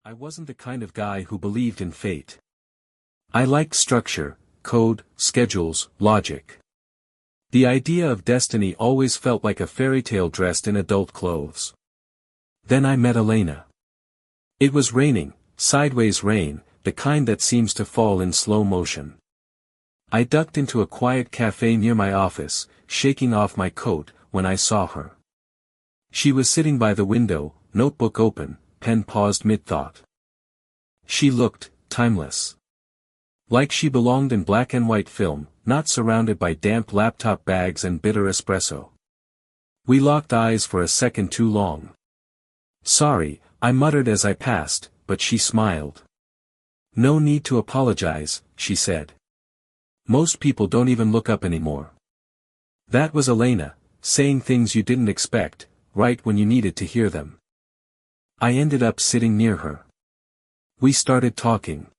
I wasn't the kind of guy who believed in fate. I liked structure, code, schedules, logic. The idea of destiny always felt like a fairy tale dressed in adult clothes. Then I met Elena. It was raining, sideways rain, the kind that seems to fall in slow motion. I ducked into a quiet cafe near my office, shaking off my coat, when I saw her. She was sitting by the window, notebook open, pen paused mid-thought. She looked timeless. Like she belonged in black and white film, not surrounded by damp laptop bags and bitter espresso. We locked eyes for a second too long. "Sorry," I muttered as I passed, but she smiled. "No need to apologize," she said. "Most people don't even look up anymore." That was Elena, saying things you didn't expect, right when you needed to hear them. I ended up sitting near her. We started talking.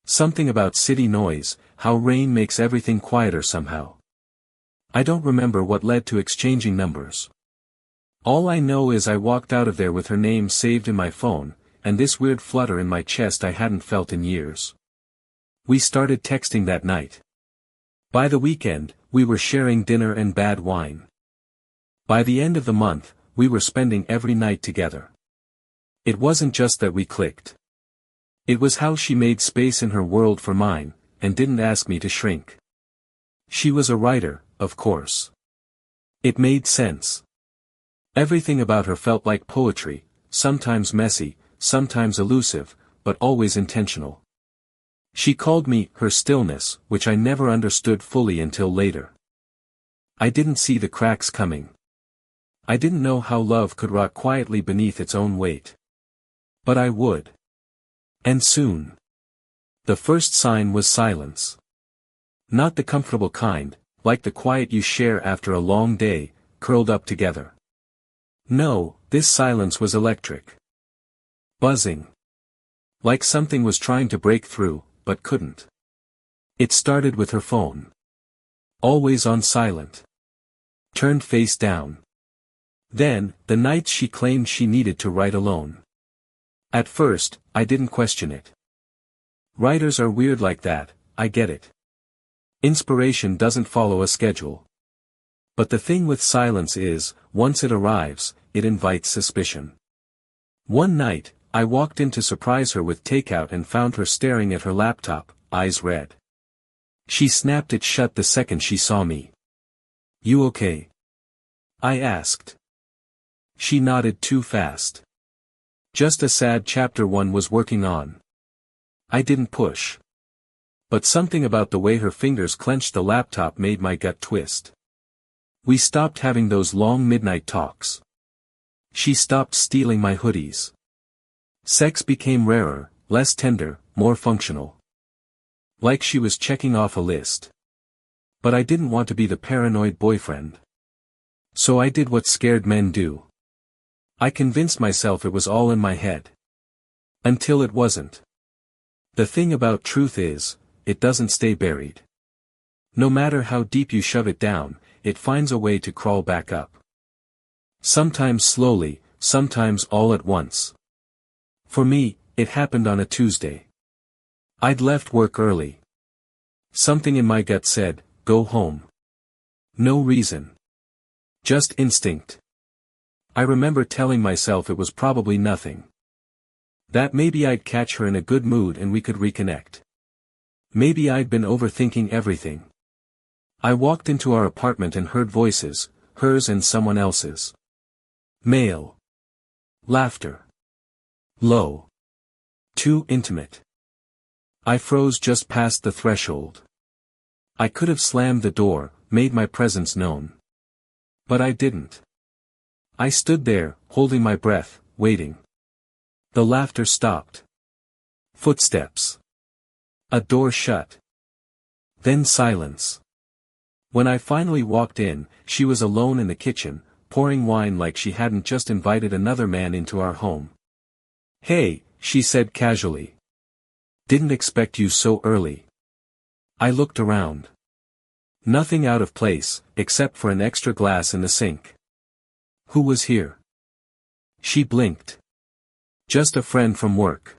Something about city noise, how rain makes everything quieter somehow. I don't remember what led to exchanging numbers. All I know is I walked out of there with her name saved in my phone, and this weird flutter in my chest I hadn't felt in years. We started texting that night. By the weekend, we were sharing dinner and bad wine. By the end of the month, we were spending every night together. It wasn't just that we clicked. It was how she made space in her world for mine, and didn't ask me to shrink. She was a writer, of course. It made sense. Everything about her felt like poetry, sometimes messy, sometimes elusive, but always intentional. She called me her stillness, which I never understood fully until later. I didn't see the cracks coming. I didn't know how love could rot quietly beneath its own weight. But I would. And soon. The first sign was silence. Not the comfortable kind, like the quiet you share after a long day, curled up together. No, this silence was electric. Buzzing. Like something was trying to break through, but couldn't. It started with her phone. Always on silent. Turned face down. Then, the nights she claimed she needed to write alone. At first, I didn't question it. Writers are weird like that, I get it. Inspiration doesn't follow a schedule. But the thing with silence is, once it arrives, it invites suspicion. One night, I walked in to surprise her with takeout and found her staring at her laptop, eyes red. She snapped it shut the second she saw me. "You okay?" I asked. She nodded too fast. Just a sad chapter one was working on. I didn't push. But something about the way her fingers clenched the laptop made my gut twist. We stopped having those long midnight talks. She stopped stealing my hoodies. Sex became rarer, less tender, more functional. Like she was checking off a list. But I didn't want to be the paranoid boyfriend. So I did what scared men do. I convinced myself it was all in my head. Until it wasn't. The thing about truth is, it doesn't stay buried. No matter how deep you shove it down, it finds a way to crawl back up. Sometimes slowly, sometimes all at once. For me, it happened on a Tuesday. I'd left work early. Something in my gut said, go home. No reason. Just instinct. I remember telling myself it was probably nothing. That maybe I'd catch her in a good mood and we could reconnect. Maybe I'd been overthinking everything. I walked into our apartment and heard voices, hers and someone else's. Male. Laughter. Low. Too intimate. I froze just past the threshold. I could have slammed the door, made my presence known. But I didn't. I stood there, holding my breath, waiting. The laughter stopped. Footsteps. A door shut. Then silence. When I finally walked in, she was alone in the kitchen, pouring wine like she hadn't just invited another man into our home. "Hey," she said casually. "Didn't expect you so early." I looked around. Nothing out of place, except for an extra glass in the sink. Who was here? She blinked. Just a friend from work.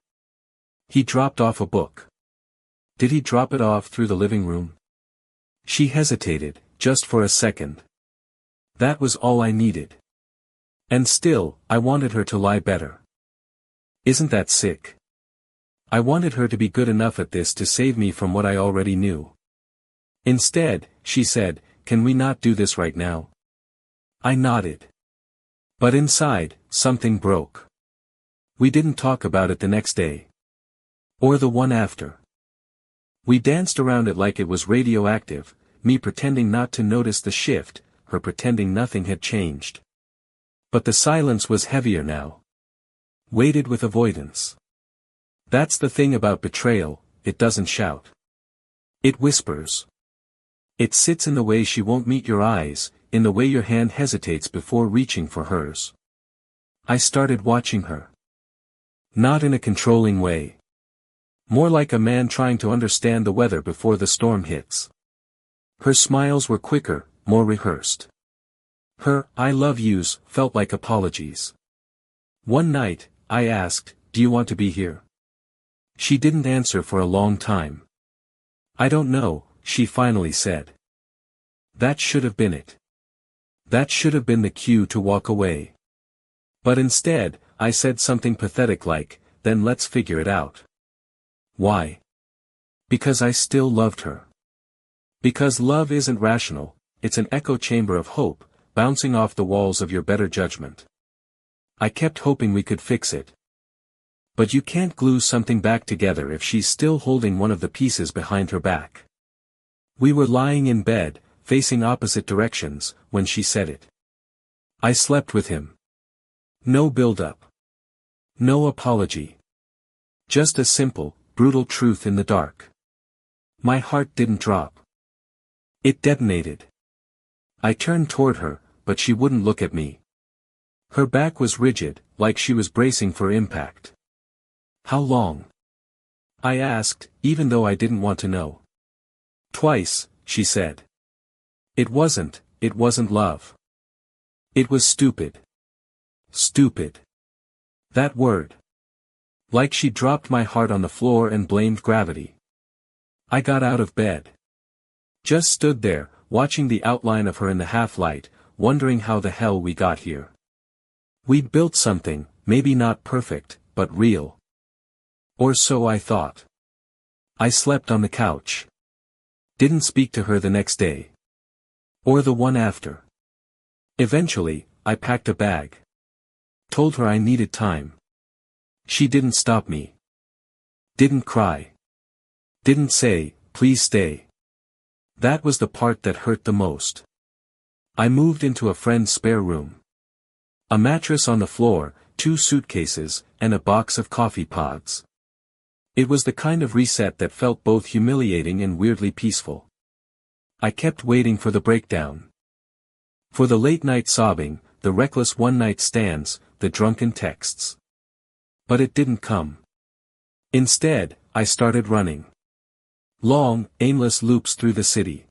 He dropped off a book. Did he drop it off through the living room? She hesitated, just for a second. That was all I needed. And still, I wanted her to lie better. Isn't that sick? I wanted her to be good enough at this to save me from what I already knew. Instead, she said, "Can we not do this right now?" I nodded. But inside, something broke. We didn't talk about it the next day. Or the one after. We danced around it like it was radioactive, me pretending not to notice the shift, her pretending nothing had changed. But the silence was heavier now. Weighted with avoidance. That's the thing about betrayal, it doesn't shout. It whispers. It sits in the way she won't meet your eyes, in the way your hand hesitates before reaching for hers. I started watching her. Not in a controlling way. More like a man trying to understand the weather before the storm hits. Her smiles were quicker, more rehearsed. Her "I love yous" felt like apologies. One night, I asked, "Do you want to be here?" She didn't answer for a long time. "I don't know," she finally said. That should have been it. That should have been the cue to walk away. But instead, I said something pathetic like, "Then let's figure it out." Why? Because I still loved her. Because love isn't rational, it's an echo chamber of hope, bouncing off the walls of your better judgment. I kept hoping we could fix it. But you can't glue something back together if she's still holding one of the pieces behind her back. We were lying in bed, facing opposite directions, when she said it. I slept with him. No build-up. No apology. Just a simple, brutal truth in the dark. My heart didn't drop. It detonated. I turned toward her, but she wouldn't look at me. Her back was rigid, like she was bracing for impact. "How long?" I asked, even though I didn't want to know. "Twice," she said. It wasn't love. It was stupid. Stupid. That word. Like she dropped my heart on the floor and blamed gravity. I got out of bed. Just stood there, watching the outline of her in the half-light, wondering how the hell we got here. We'd built something, maybe not perfect, but real. Or so I thought. I slept on the couch. Didn't speak to her the next day. Or the one after. Eventually, I packed a bag. Told her I needed time. She didn't stop me. Didn't cry. Didn't say, "Please stay." That was the part that hurt the most. I moved into a friend's spare room. A mattress on the floor, 2 suitcases, and a box of coffee pods. It was the kind of reset that felt both humiliating and weirdly peaceful. I kept waiting for the breakdown. For the late-night sobbing, the reckless one-night stands, the drunken texts. But it didn't come. Instead, I started running. Long, aimless loops through the city.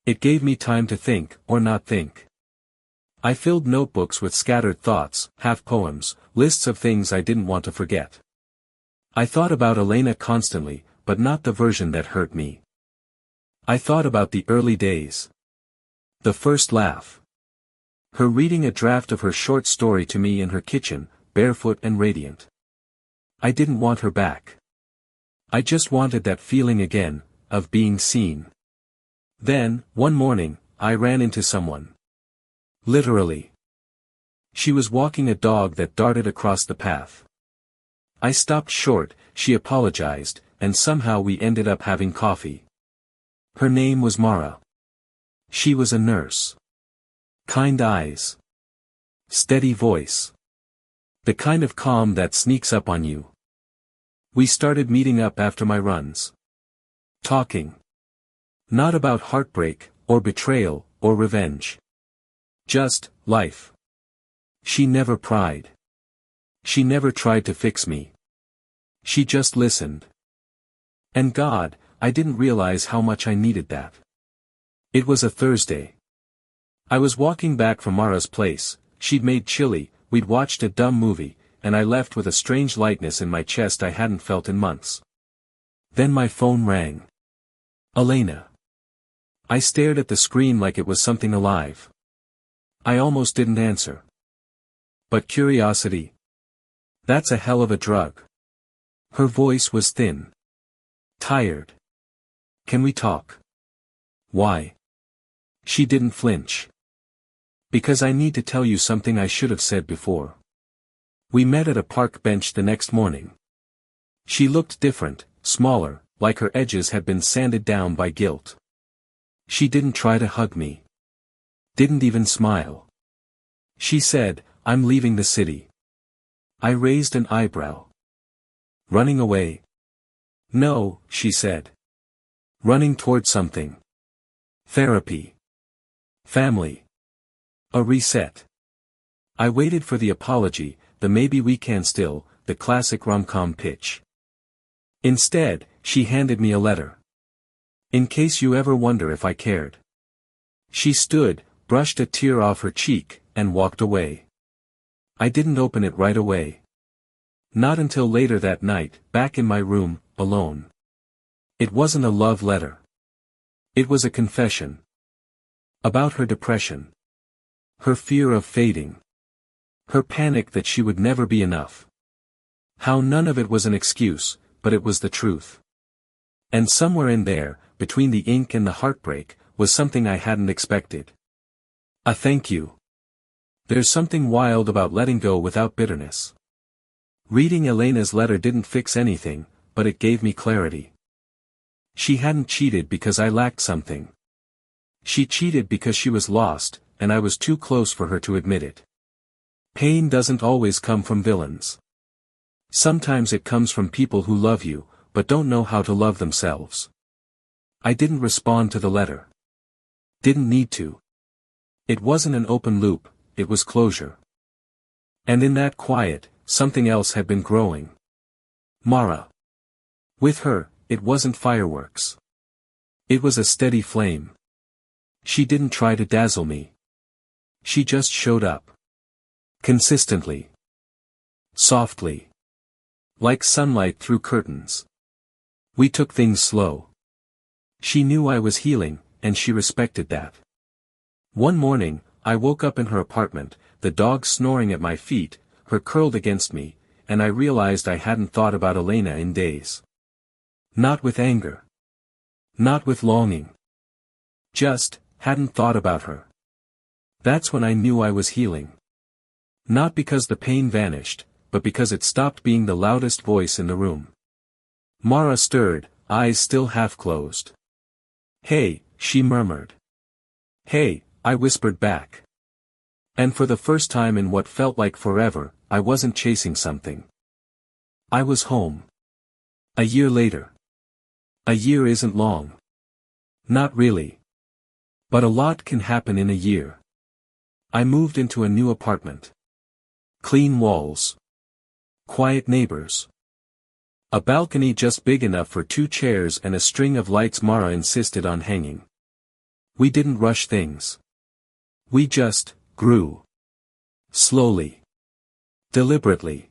It gave me time to think, or not think. I filled notebooks with scattered thoughts, half poems, lists of things I didn't want to forget. I thought about Elena constantly, but not the version that hurt me. I thought about the early days. The first laugh. Her reading a draft of her short story to me in her kitchen, barefoot and radiant. I didn't want her back. I just wanted that feeling again, of being seen. Then, one morning, I ran into someone. Literally. She was walking a dog that darted across the path. I stopped short, she apologized, and somehow we ended up having coffee. Her name was Mara. She was a nurse. Kind eyes. Steady voice. The kind of calm that sneaks up on you. We started meeting up after my runs. Talking. Not about heartbreak, or betrayal, or revenge. Just, life. She never pried. She never tried to fix me. She just listened. And God, I didn't realize how much I needed that. It was a Thursday. I was walking back from Mara's place, she'd made chili, we'd watched a dumb movie, and I left with a strange lightness in my chest I hadn't felt in months. Then my phone rang. Elena. I stared at the screen like it was something alive. I almost didn't answer. But curiosity. That's a hell of a drug. Her voice was thin. Tired. Can we talk? Why? She didn't flinch. Because I need to tell you something I should have said before. We met at a park bench the next morning. She looked different, smaller, like her edges had been sanded down by guilt. She didn't try to hug me. Didn't even smile. She said, "I'm leaving the city." I raised an eyebrow. Running away? No, she said. Running toward something. Therapy. Family. A reset. I waited for the apology, the maybe we can still, the classic rom-com pitch. Instead, she handed me a letter. In case you ever wonder if I cared. She stood, brushed a tear off her cheek, and walked away. I didn't open it right away. Not until later that night, back in my room, alone. It wasn't a love letter. It was a confession. About her depression. Her fear of fading. Her panic that she would never be enough. How none of it was an excuse, but it was the truth. And somewhere in there, between the ink and the heartbreak, was something I hadn't expected. A thank you. There's something wild about letting go without bitterness. Reading Elena's letter didn't fix anything, but it gave me clarity. She hadn't cheated because I lacked something. She cheated because she was lost, and I was too close for her to admit it. Pain doesn't always come from villains. Sometimes it comes from people who love you, but don't know how to love themselves. I didn't respond to the letter. Didn't need to. It wasn't an open loop, it was closure. And in that quiet, something else had been growing. Mara. With her, it wasn't fireworks. It was a steady flame. She didn't try to dazzle me. She just showed up. Consistently. Softly. Like sunlight through curtains. We took things slow. She knew I was healing, and she respected that. One morning, I woke up in her apartment, the dog snoring at my feet, her curled against me, and I realized I hadn't thought about Elena in days. Not with anger. Not with longing. Just, hadn't thought about her. That's when I knew I was healing. Not because the pain vanished, but because it stopped being the loudest voice in the room. Mara stirred, eyes still half closed. "Hey," she murmured. "Hey," I whispered back. And for the first time in what felt like forever, I wasn't chasing something. I was home. A year later. A year isn't long. Not really. But a lot can happen in a year. I moved into a new apartment. Clean walls. Quiet neighbors. A balcony just big enough for 2 chairs and a string of lights Mara insisted on hanging. We didn't rush things. We just grew. Slowly. Deliberately.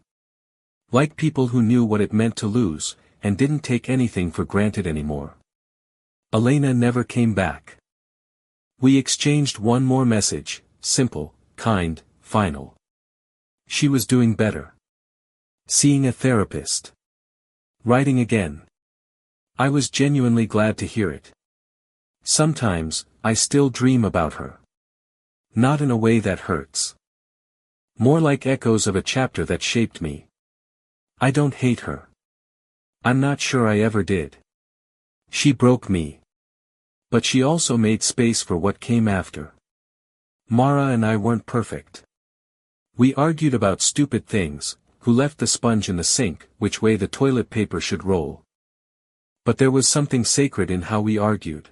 Like people who knew what it meant to lose, and didn't take anything for granted anymore. Elena never came back. We exchanged one more message, simple, kind, final. She was doing better. Seeing a therapist. Writing again. I was genuinely glad to hear it. Sometimes, I still dream about her. Not in a way that hurts. More like echoes of a chapter that shaped me. I don't hate her. I'm not sure I ever did. She broke me. But she also made space for what came after. Mara and I weren't perfect. We argued about stupid things, who left the sponge in the sink, which way the toilet paper should roll. But there was something sacred in how we argued.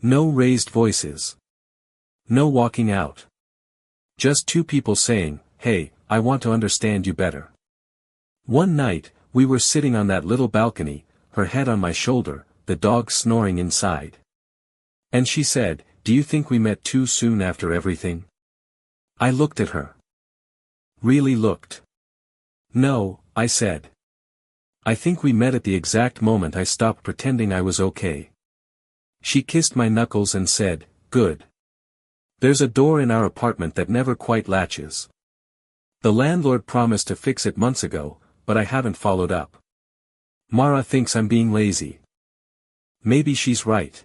No raised voices. No walking out. Just 2 people saying, "Hey, I want to understand you better." One night, we were sitting on that little balcony, her head on my shoulder, the dog snoring inside. And she said, "Do you think we met too soon after everything?" I looked at her. Really looked. No, I said. I think we met at the exact moment I stopped pretending I was okay. She kissed my knuckles and said, "Good. There's a door in our apartment that never quite latches. The landlord promised to fix it months ago, but I haven't followed up. Mara thinks I'm being lazy. Maybe she's right.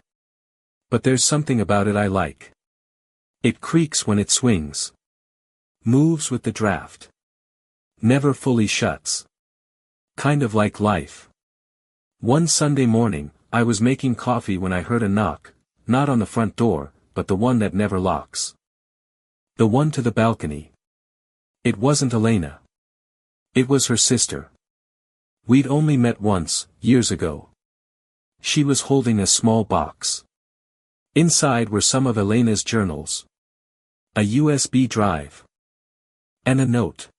But there's something about it I like. It creaks when it swings. Moves with the draft. Never fully shuts. Kind of like life." One Sunday morning, I was making coffee when I heard a knock, not on the front door, but the one that never locks. The one to the balcony. It wasn't Elena. It was her sister. We'd only met once, years ago. She was holding a small box. Inside were some of Elena's journals. A USB drive. And a note.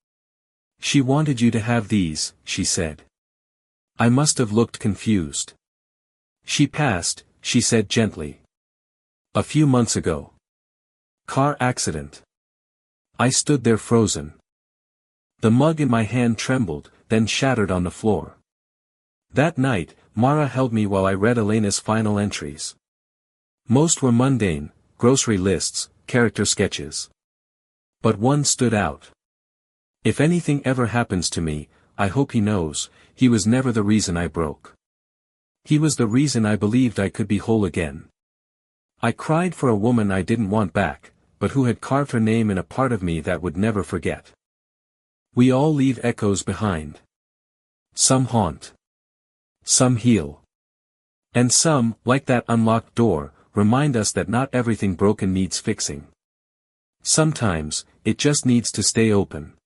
"She wanted you to have these," she said. I must have looked confused. "She passed," she said gently. "A few months ago. Car accident." I stood there frozen. The mug in my hand trembled, then shattered on the floor. That night, Mara held me while I read Elena's final entries. Most were mundane, grocery lists, character sketches. But one stood out. "If anything ever happens to me, I hope he knows, he was never the reason I broke. He was the reason I believed I could be whole again." I cried for a woman I didn't want back, but who had carved her name in a part of me that would never forget. We all leave echoes behind. Some haunt. Some heal. And some, like that unlocked door, remind us that not everything broken needs fixing. Sometimes, it just needs to stay open.